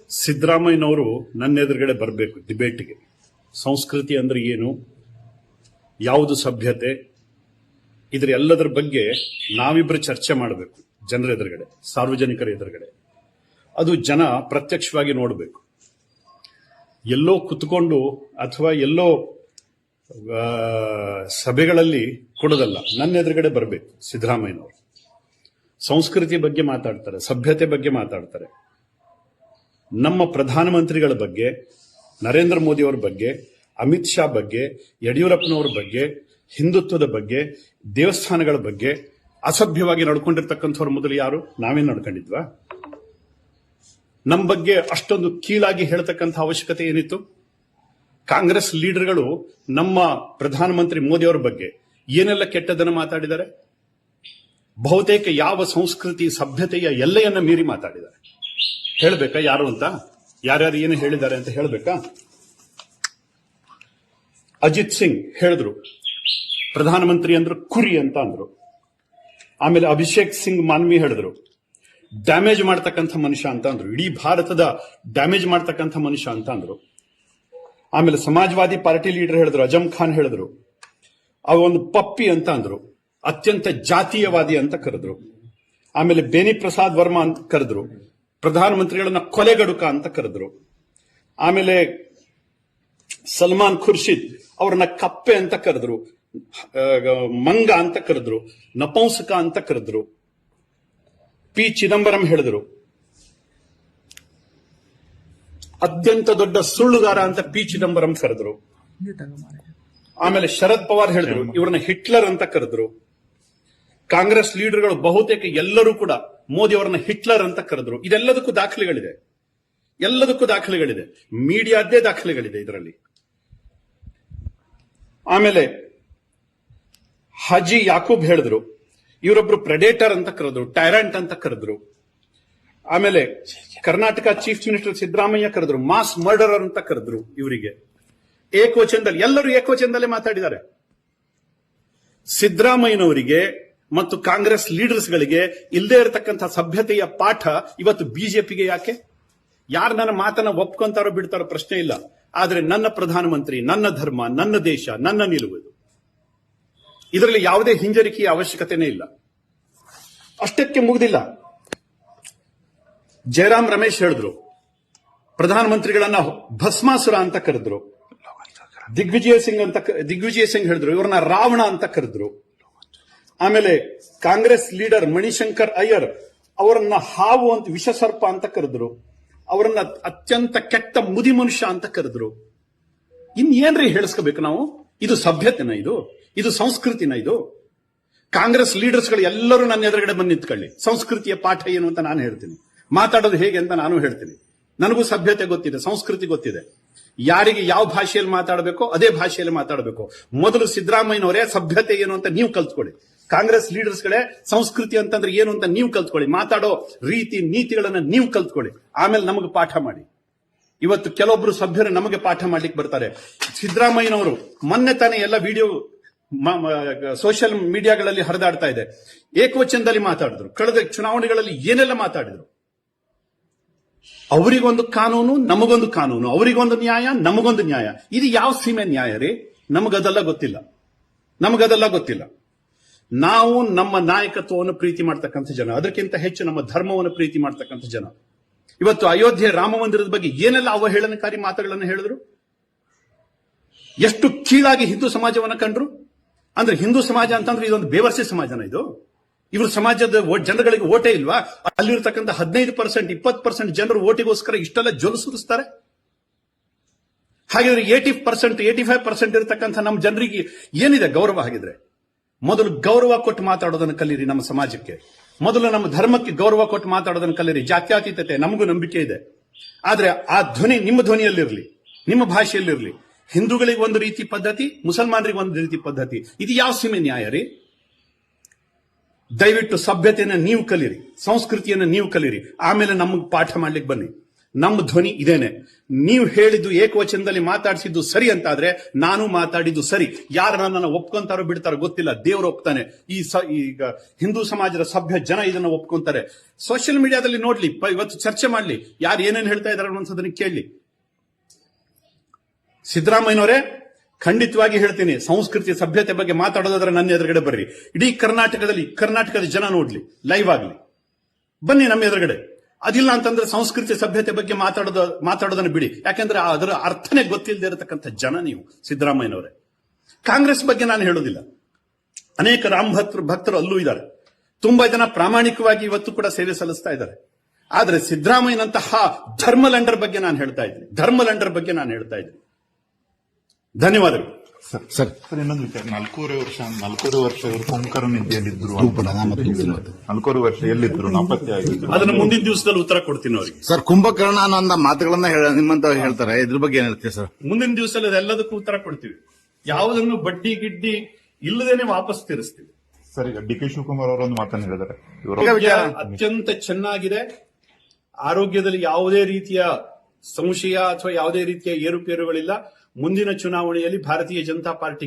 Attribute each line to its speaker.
Speaker 1: ಸಿದ್ದರಾಮಯ್ಯನವರು ನನ್ನ ಎದುರುಗಡೆ ಬರಬೇಕು ಡಿಬೇಟ್ಗೆ. ಸಂಸ್ಕೃತಿ ಅಂದ್ರೆ ಏನು, ಯಾವುದು ಸಭ್ಯತೆ, ಇದ್ರ ಎಲ್ಲದರ ಬಗ್ಗೆ ನಾವಿಬ್ರು ಚರ್ಚೆ ಮಾಡಬೇಕು ಜನರ ಎದುರುಗಡೆ, ಸಾರ್ವಜನಿಕರ ಎದುರುಗಡೆ. ಅದು ಜನ ಪ್ರತ್ಯಕ್ಷವಾಗಿ ನೋಡಬೇಕು. ಎಲ್ಲೋ ಕುತ್ಕೊಂಡು ಅಥವಾ ಎಲ್ಲೋ ಸಭೆಗಳಲ್ಲಿ ಕೊಡೋದಲ್ಲ, ನನ್ನ ಎದುರುಗಡೆ ಬರಬೇಕು ಸಿದ್ದರಾಮಯ್ಯನವರು. ಸಂಸ್ಕೃತಿ ಬಗ್ಗೆ ಮಾತಾಡ್ತಾರೆ, ಸಭ್ಯತೆ ಬಗ್ಗೆ ಮಾತಾಡ್ತಾರೆ. ನಮ್ಮ ಪ್ರಧಾನಮಂತ್ರಿಗಳ ಬಗ್ಗೆ, ನರೇಂದ್ರ ಮೋದಿ ಅವರ ಬಗ್ಗೆ, ಅಮಿತ್ ಶಾ ಬಗ್ಗೆ, ಯಡಿಯೂರಪ್ಪನವರ ಬಗ್ಗೆ, ಹಿಂದುತ್ವದ ಬಗ್ಗೆ, ದೇವಸ್ಥಾನಗಳ ಬಗ್ಗೆ ಅಸಭ್ಯವಾಗಿ ನಡ್ಕೊಂಡಿರ್ತಕ್ಕಂಥವ್ರ ಮೊದಲು ಯಾರು? ನಾವೇನ್ ನಡ್ಕೊಂಡಿದ್ವಾ? ನಮ್ಮ ಬಗ್ಗೆ ಅಷ್ಟೊಂದು ಕೀಳಾಗಿ ಹೇಳ್ತಕ್ಕಂಥ ಅವಶ್ಯಕತೆ ಏನಿತ್ತು? ಕಾಂಗ್ರೆಸ್ ಲೀಡರ್ಗಳು ನಮ್ಮ ಪ್ರಧಾನಮಂತ್ರಿ ಮೋದಿ ಅವರ ಬಗ್ಗೆ ಏನೆಲ್ಲ ಕೆಟ್ಟದನ್ನು ಮಾತಾಡಿದ್ದಾರೆ? ಬಹುತೇಕ ಯಾವ ಸಂಸ್ಕೃತಿ ಸಭ್ಯತೆಯ ಎಲ್ಲೆಯನ್ನ ಮೀರಿ ಮಾತಾಡಿದ್ದಾರೆ. ಹೇಳ್ಬೇಕಾ ಯಾರು ಅಂತ? ಯಾರ್ಯಾರು ಏನು ಹೇಳಿದ್ದಾರೆ ಅಂತ ಹೇಳ್ಬೇಕಾ? ಅಜಿತ್ ಸಿಂಗ್ ಹೇಳಿದ್ರು ಪ್ರಧಾನಮಂತ್ರಿ ಅಂದ್ರು ಕುರಿ ಅಂತ ಅಂದ್ರು. ಆಮೇಲೆ ಅಭಿಷೇಕ್ ಸಿಂಗ್ ಮಾನ್ವಿ ಹೇಳಿದ್ರು ಡ್ಯಾಮೇಜ್ ಮಾಡ್ತಕ್ಕಂಥ ಮನುಷ್ಯ ಅಂತ ಅಂದ್ರು, ಇಡೀ ಭಾರತದ ಡ್ಯಾಮೇಜ್ ಮಾಡ್ತಕ್ಕಂಥ ಮನುಷ್ಯ ಅಂತ ಅಂದ್ರು. ಆಮೇಲೆ ಸಮಾಜವಾದಿ ಪಾರ್ಟಿ ಲೀಡರ್ ಹೇಳಿದ್ರು, ಅಜಂ ಖಾನ್ ಹೇಳಿದ್ರು ಅವ ಒಂದು ಪಪ್ಪಿ ಅಂತ ಅಂದ್ರು, ಅತ್ಯಂತ ಜಾತೀಯವಾದಿ ಅಂತ ಕರೆದ್ರು. ಆಮೇಲೆ ಬೇನಿ ಪ್ರಸಾದ್ ವರ್ಮಾ ಅಂತ ಕರೆದ್ರು, ಪ್ರಧಾನಮಂತ್ರಿಗಳನ್ನ ಕೊಲೆಗಡುಕ ಅಂತ ಕರೆದ್ರು. ಆಮೇಲೆ ಸಲ್ಮಾನ್ ಖುರ್ಷಿದ್ ಅವ್ರನ್ನ ಕಪ್ಪೆ ಅಂತ ಕರೆದ್ರು, ಮಂಗ ಅಂತ ಕರೆದ್ರು, ನಪುಂಸಕ ಅಂತ ಕರೆದ್ರು. ಪಿ ಚಿದಂಬರಂ ಹೇಳಿದ್ರು ಅತ್ಯಂತ ದೊಡ್ಡ ಸುಳ್ಳುಗಾರ ಅಂತ ಪಿ ಚಿದಂಬರಂ ಕರೆದ್ರು. ಆಮೇಲೆ ಶರದ್ ಪವಾರ್ ಹೇಳಿದ್ರು ಇವ್ರನ್ನ ಹಿಟ್ಲರ್ ಅಂತ ಕರೆದ್ರು. ಕಾಂಗ್ರೆಸ್ ಲೀಡರ್ಗಳು ಬಹುತೇಕ ಎಲ್ಲರೂ ಕೂಡ ಮೋದಿ ಅವರನ್ನ ಹಿಟ್ಲರ್ ಅಂತ ಕರೆದ್ರು. ಇದೆಲ್ಲದಕ್ಕೂ ದಾಖಲೆಗಳಿದೆ, ಎಲ್ಲದಕ್ಕೂ ದಾಖಲೆಗಳಿದೆ, ಮೀಡಿಯಾದ್ದೇ ದಾಖಲೆಗಳಿದೆ ಇದರಲ್ಲಿ. ಆಮೇಲೆ ಹಾಜಿ ಯಾಕೂಬ್ ಹೇಳಿದ್ರು ಇವರೊಬ್ರು ಪ್ರೆಡೇಟರ್ ಅಂತ ಕರೆದ್ರು, ಟೈರಂಟ್ ಅಂತ ಕರೆದ್ರು. ಆಮೇಲೆ ಕರ್ನಾಟಕ ಚೀಫ್ ಮಿನಿಸ್ಟರ್ ಸಿದ್ದರಾಮಯ್ಯ ಕರೆದ್ರು ಮಾಸ್ ಮರ್ಡರರ್ ಅಂತ ಕರೆದ್ರು. ಇವರಿಗೆ ಏಕವಚನದಲ್ಲಿ, ಎಲ್ಲರೂ ಏಕವಚನದಲ್ಲೇ ಮಾತಾಡಿದ್ದಾರೆ. ಸಿದ್ದರಾಮಯ್ಯನವರಿಗೆ ಮತ್ತು ಕಾಂಗ್ರೆಸ್ ಲೀಡರ್ಸ್ಗಳಿಗೆ ಇಲ್ಲದೆ ಇರತಕ್ಕಂಥ ಸಭ್ಯತೆಯ ಪಾಠ ಇವತ್ತು ಬಿಜೆಪಿಗೆ ಯಾಕೆ? ಯಾರು ನನ್ನ ಮಾತನ್ನ ಒಪ್ಕೊಂತಾರೋ ಬಿಡ್ತಾರೋ ಪ್ರಶ್ನೆ ಇಲ್ಲ, ಆದ್ರೆ ನನ್ನ ಪ್ರಧಾನಮಂತ್ರಿ, ನನ್ನ ಧರ್ಮ, ನನ್ನ ದೇಶ, ನನ್ನ ನಿಲುವು, ಇದರಲ್ಲಿ ಯಾವುದೇ ಹಿಂಜರಿಕೆಯ ಅವಶ್ಯಕತೆನೇ ಇಲ್ಲ. ಅಷ್ಟಕ್ಕೆ ಮುಗಿದಿಲ್ಲ. ಜಯರಾಮ್ ರಮೇಶ್ ಹೇಳಿದ್ರು ಪ್ರಧಾನಮಂತ್ರಿಗಳನ್ನ ಭಸ್ಮಾಸುರ ಅಂತ ಕರೆದ್ರು. ದಿಗ್ವಿಜಯ ಸಿಂಗ್ ಹೇಳಿದ್ರು ಇವ್ರನ್ನ ರಾವಣ ಅಂತ ಕರೆದ್ರು. ಆಮೇಲೆ ಕಾಂಗ್ರೆಸ್ ಲೀಡರ್ ಮಣಿಶಂಕರ್ ಅಯ್ಯರ್ ಅವರನ್ನ ಹಾವು ಅಂತ, ವಿಷಸರ್ಪ ಅಂತ ಕರೆದ್ರು. ಅವರನ್ನ ಅತ್ಯಂತ ಕೆಟ್ಟ ಮುದಿ ಮನುಷ್ಯ ಅಂತ ಕರೆದ್ರು. ಇನ್ನೇನ್ರಿ ಹೇಳಿಸ್ಕೋಬೇಕು ನಾವು? ಇದು ಸಭ್ಯತೆನ? ಇದು ಸಂಸ್ಕೃತಿನ? ಇದು ಕಾಂಗ್ರೆಸ್ ಲೀಡರ್ಸ್ಗಳು ಎಲ್ಲರೂ ನನ್ನ ಎದುರುಗಡೆ ಬಂದು ನಿಂತ್ಕೊಳ್ಳಿ, ಸಂಸ್ಕೃತಿಯ ಪಾಠ ಏನು ಅಂತ ನಾನು ಹೇಳ್ತೀನಿ, ಮಾತಾಡೋದು ಹೇಗೆ ಅಂತ ನಾನು ಹೇಳ್ತೀನಿ. ನನಗೂ ಸಭ್ಯತೆ ಗೊತ್ತಿದೆ, ಸಂಸ್ಕೃತಿ ಗೊತ್ತಿದೆ. ಯಾರಿಗೆ ಯಾವ ಭಾಷೆಯಲ್ಲಿ ಮಾತಾಡಬೇಕೋ ಅದೇ ಭಾಷೆಯಲ್ಲಿ ಮಾತಾಡಬೇಕು. ಮೊದಲು ಸಿದ್ದರಾಮಯ್ಯನವರೇ ಸಭ್ಯತೆ ಏನು ಅಂತ ನೀವು ಕಲ್ತ್ಕೊಳ್ಳಿ. ಕಾಂಗ್ರೆಸ್ ಲೀಡರ್ಸ್ಗಳೇ ಸಂಸ್ಕೃತಿ ಅಂತಂದ್ರೆ ಏನು ಅಂತ ನೀವು ಕಲ್ತ್ಕೊಳ್ಳಿ. ಮಾತಾಡೋ ರೀತಿ ನೀತಿಗಳನ್ನ ನೀವು ಕಲ್ತ್ಕೊಳ್ಳಿ, ಆಮೇಲೆ ನಮಗೆ ಪಾಠ ಮಾಡಿ. ಇವತ್ತು ಕೆಲವೊಬ್ರು ಸಭ್ಯರು ನಮಗೆ ಪಾಠ ಮಾಡ್ಲಿಕ್ಕೆ ಬರ್ತಾರೆ. ಸಿದ್ದರಾಮಯ್ಯನವರು ಮೊನ್ನೆ ತಾನೇ ಎಲ್ಲ ವಿಡಿಯೋ ಸೋಷಿಯಲ್ ಮೀಡಿಯಾಗಳಲ್ಲಿ ಹರಿದಾಡ್ತಾ ಇದೆ, ಏಕವಚನದಲ್ಲಿ ಮಾತಾಡಿದ್ರು. ಕಳೆದ ಚುನಾವಣೆಗಳಲ್ಲಿ ಏನೆಲ್ಲ ಮಾತಾಡಿದ್ರು. ಅವರಿಗೊಂದು ಕಾನೂನು, ನಮಗೊಂದು ಕಾನೂನು, ಅವರಿಗೊಂದು ನ್ಯಾಯ, ನಮಗೊಂದು ನ್ಯಾಯ. ಇದು ಯಾವ ಸೀಮೆ ನ್ಯಾಯ ರೀ? ನಮಗದೆಲ್ಲ ಗೊತ್ತಿಲ್ಲ. ನಾವು ನಮ್ಮ ನಾಯಕತ್ವವನ್ನು ಪ್ರೀತಿ ಮಾಡ್ತಕ್ಕಂಥ ಜನ, ಅದಕ್ಕಿಂತ ಹೆಚ್ಚು ನಮ್ಮ ಧರ್ಮವನ್ನು ಪ್ರೀತಿ ಮಾಡ್ತಕ್ಕಂಥ ಜನ. ಇವತ್ತು ಅಯೋಧ್ಯೆ ರಾಮ ಮಂದಿರದ ಬಗ್ಗೆ ಏನೆಲ್ಲ ಅವಹೇಳನಕಾರಿ ಮಾತುಗಳನ್ನು ಹೇಳಿದ್ರು, ಎಷ್ಟು ಕೀಳಾಗಿ ಹಿಂದೂ ಸಮಾಜವನ್ನು ಕಂಡ್ರು. ಅಂದ್ರೆ ಹಿಂದೂ ಸಮಾಜ ಅಂತಂದ್ರೆ ಇದೊಂದು ಬೇವರ್ಸಿ ಸಮಾಜನ ಇದು? ಇವ್ರ ಸಮಾಜದ ಜನಗಳಿಗೆ ಓಟೇ ಇಲ್ವಾ? ಅಲ್ಲಿರ್ತಕ್ಕಂಥ 15%, 20% ಜನರು ಓಟಿಗೋಸ್ಕರ ಇಷ್ಟೆಲ್ಲ ಜೊಲು ಸುರಿಸ್ತಾರೆ. ಹಾಗಿದ್ರೆ 80%, 85% ಇರತಕ್ಕಂಥ ನಮ್ಮ ಜನರಿಗೆ ಏನಿದೆ ಗೌರವ? ಹಾಗಿದ್ರೆ ಮೊದಲು ಗೌರವ ಕೊಟ್ಟು ಮಾತಾಡೋದನ್ನು ಕಲೀರಿ. ನಮ್ಮ ಸಮಾಜಕ್ಕೆ ಮೊದಲು ನಮ್ಮ ಧರ್ಮಕ್ಕೆ ಗೌರವ ಕೊಟ್ಟು ಮಾತಾಡೋದನ್ನು ಕಲೀರಿ. ಜಾತ್ಯತೀತತೆ ನಮಗೂ ನಂಬಿಕೆ ಇದೆ, ಆದ್ರೆ ಆ ಧ್ವನಿ ನಿಮ್ಮ ಧ್ವನಿಯಲ್ಲಿರಲಿ, ನಿಮ್ಮ ಭಾಷೆಯಲ್ಲಿರಲಿ. ಹಿಂದೂಗಳಿಗೆ ಒಂದು ರೀತಿ ಪದ್ಧತಿ, ಮುಸಲ್ಮಾನರಿಗೆ ಒಂದು ರೀತಿ ಪದ್ಧತಿ. ಇದು ಯಾವ ಸೀಮೆ ನ್ಯಾಯ ರೀ? ದಯವಿಟ್ಟು ಸಭ್ಯತೆಯನ್ನು ನೀವು ಕಲೀರಿ, ಸಂಸ್ಕೃತಿಯನ್ನು ನೀವು ಕಲೀರಿ, ಆಮೇಲೆ ನಮಗೆ ಪಾಠ ಮಾಡ್ಲಿಕ್ಕೆ ಬನ್ನಿ. ನಮ್ಮ ಧ್ವನಿ ಇದೇನೆ. ನೀವು ಹೇಳಿದ್ದು ಏಕವಚನದಲ್ಲಿ ಮಾತಾಡಿಸಿದ್ದು ಸರಿ ಅಂತಾದ್ರೆ ನಾನು ಮಾತಾಡಿದ್ದು ಸರಿ. ಯಾರು ನನ್ನನ್ನು ಒಪ್ಕೊಂತಾರೋ ಬಿಡ್ತಾರೋ ಗೊತ್ತಿಲ್ಲ, ದೇವರು ಒಪ್ತಾನೆ. ಈಗ ಹಿಂದೂ ಸಮಾಜದ ಸಭ್ಯ ಜನ ಇದನ್ನ ಒಪ್ಕೊಂತಾರೆ. ಸೋಷಿಯಲ್ ಮೀಡಿಯಾದಲ್ಲಿ ನೋಡ್ಲಿ, ಇವತ್ತು ಚರ್ಚೆ ಮಾಡ್ಲಿ, ಯಾರು ಏನೇನು ಹೇಳ್ತಾ ಇದಾರೆ ಅನ್ನೋದನ್ನ ಕೇಳಲಿ. ಸಿದ್ದರಾಮಯ್ಯನವರೇ, ಖಂಡಿತವಾಗಿ ಹೇಳ್ತೀನಿ, ಸಂಸ್ಕೃತಿ ಸಭ್ಯತೆ ಬಗ್ಗೆ ಮಾತಾಡೋದಾದ್ರೆ ನನ್ನ ಎದುರುಗಡೆ ಬರ್ರಿ. ಇಡೀ ಕರ್ನಾಟಕದ ಜನ ನೋಡ್ಲಿ, ಲೈವ್ ಆಗ್ಲಿ, ಬನ್ನಿ ನಮ್ಮ ಎದುರುಗಡೆ. ಅದಿಲ್ಲ ಅಂತಂದ್ರೆ ಸಂಸ್ಕೃತಿ ಸಭ್ಯತೆ ಬಗ್ಗೆ ಮಾತಾಡೋದನ್ನ ಬಿಡಿ. ಯಾಕಂದ್ರೆ ಅದರ ಅರ್ಥನೇ ಗೊತ್ತಿಲ್ಲದೆ ಇರತಕ್ಕಂಥ ಜನ ನೀವು ಸಿದ್ದರಾಮಯ್ಯನವರೇ. ಕಾಂಗ್ರೆಸ್ ಬಗ್ಗೆ ನಾನು ಹೇಳೋದಿಲ್ಲ. ಅನೇಕ ರಾಮ್ ಭಕ್ತರು ಅಲ್ಲೂ ಇದ್ದಾರೆ. ತುಂಬಾ ಜನ ಪ್ರಾಮಾಣಿಕವಾಗಿ ಇವತ್ತು ಕೂಡ ಸೇವೆ ಸಲ್ಲಿಸ್ತಾ ಇದ್ದಾರೆ. ಆದ್ರೆ ಸಿದ್ದರಾಮಯ್ಯನಂತಹ ಧರ್ಮಲಂಡರ್ ಬಗ್ಗೆ ನಾನು ಹೇಳ್ತಾ ಇದ್ದೀನಿ. ಧನ್ಯವಾದಗಳು
Speaker 2: ಸರ್. ಇನ್ನೊಂದು ವಿಚಾರ, 4.5 ವರ್ಷ ಇವರು ಕೊಂಕರ ನಿದ್ದೆಯಲ್ಲಿದ್ರು. 4.5 ವರ್ಷ ಎಲ್ಲಿದ್ರು, ನಾಪತ್ತೆ ಆಗಿದ್ರು.
Speaker 1: ಅದನ್ನು ಮುಂದಿನ ದಿವಸದಲ್ಲಿ ಉತ್ತರ ಕೊಡ್ತೀನಿ ಅವರಿಗೆ.
Speaker 3: ಸರ್, ಕುಂಭಕರ್ಣ ಅನ್ನೋ ಮಾತುಗಳನ್ನ ನಿಮ್ಮಂತ ಹೇಳ್ತಾರೆ, ಇದ್ರ ಬಗ್ಗೆ ಏನ್ ಹೇಳ್ತೀವಿ ಸರ್?
Speaker 1: ಮುಂದಿನ ದಿವಸದಲ್ಲಿ ಅದೆಲ್ಲದಕ್ಕೂ ಉತ್ತರ ಕೊಡ್ತೀವಿ. ಯಾವುದನ್ನು ಬಡ್ಡಿ ಗಿಡ್ಡಿ ಇಲ್ಲದೇನೆ ವಾಪಸ್ ತೀರಿಸ್ತೀವಿ.
Speaker 2: ಸರ್, ಈಗ ಡಿ ಕೆ ಶಿವಕುಮಾರ್ ಅವರೊಂದು ಮಾತನ್ನು ಹೇಳಿದ್ದಾರೆ.
Speaker 1: ಅತ್ಯಂತ ಚೆನ್ನಾಗಿದೆ. ಆರೋಗ್ಯದಲ್ಲಿ ಯಾವುದೇ ರೀತಿಯ ಸಂಶಯ ಅಥವಾ ಯಾವುದೇ ರೀತಿಯ ಏರುಪೇರುಗಳಿಲ್ಲ. ಮುಂದಿನ ಚುನಾವಣೆಯಲ್ಲಿ ಭಾರತೀಯ ಜನತಾ ಪಾರ್ಟಿ